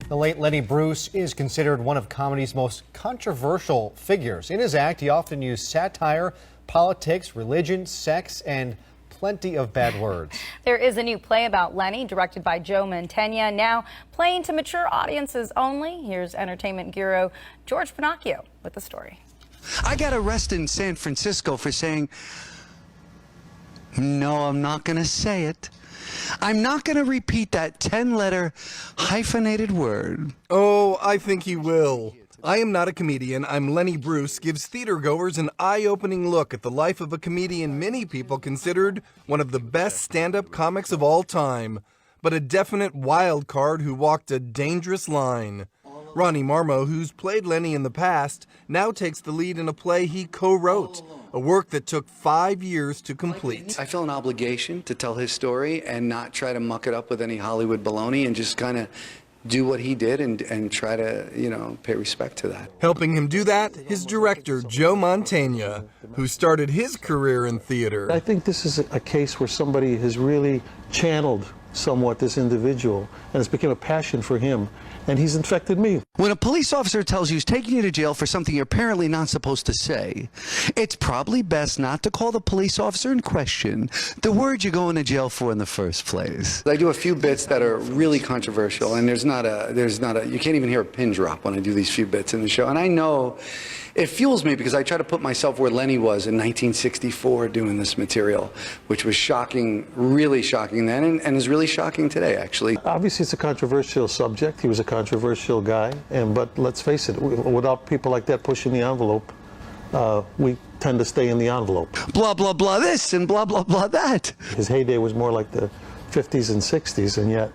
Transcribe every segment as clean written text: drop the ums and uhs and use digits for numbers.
The late Lenny Bruce is considered one of comedy's most controversial figures. In his act, he often used satire, politics, religion, sex, and plenty of bad words. There is a new play about Lenny, directed by Joe Mantegna, now playing to mature audiences only. Here's entertainment guru George Pinocchio with the story. I got arrested in San Francisco for saying, no, I'm not going to say it. I'm not going to repeat that 10-letter hyphenated word. Oh, I think he will. I Am Not a Comedian, I'm Lenny Bruce gives theatergoers an eye-opening look at the life of a comedian many people considered one of the best stand-up comics of all time, but a definite wild card who walked a dangerous line. Ronnie Marmo, who's played Lenny in the past, now takes the lead in a play he co-wrote, a work that took 5 years to complete. I feel an obligation to tell his story and not try to muck it up with any Hollywood baloney and just kind of do what he did and try to, pay respect to that. Helping him do that, his director, Joe Mantegna, who started his career in theater. I think this is a case where somebody has really channeled somewhat this individual, and it's become a passion for him, and he's infected me. When a police officer tells you he's taking you to jail for something you're apparently not supposed to say, it's probably best not to call the police officer in question the word you're going to jail for in the first place. I do a few bits that are really controversial, and you can't even hear a pin drop when I do these few bits in the show. And I know it fuels me because I try to put myself where Lenny was in 1964 doing this material, which was shocking, really shocking then, and is really shocking today, actually. Obviously, it's a controversial subject. He was a controversial guy, but let's face it, without people like that pushing the envelope, we tend to stay in the envelope. Blah, blah, blah this and blah, blah, blah that. His heyday was more like the 50s and 60s, and yet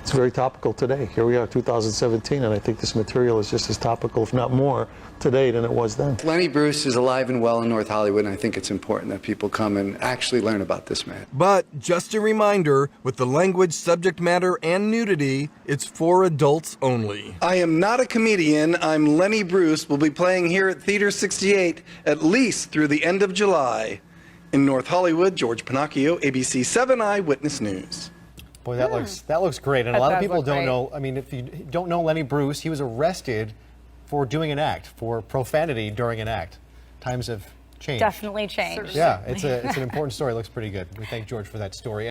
it's very topical today. Here we are, 2017, and I think this material is just as topical, if not more, today than it was then. Lenny Bruce is alive and well in North Hollywood, and I think it's important that people come and actually learn about this man. But just a reminder, with the language, subject matter, and nudity, it's for adults only. I Am Not a Comedian, I'm Lenny Bruce will be playing here at Theater 68 at least through the end of July. In North Hollywood, George Pinocchio, ABC 7 Eyewitness News. Boy, that looks great. And a That lot of does people look don't great. know. I mean, if you don't know Lenny Bruce, he was arrested for doing an act, for profanity during an act. Times have changed. Definitely changed. Yeah, it's an important story. It looks pretty good. We thank George for that story.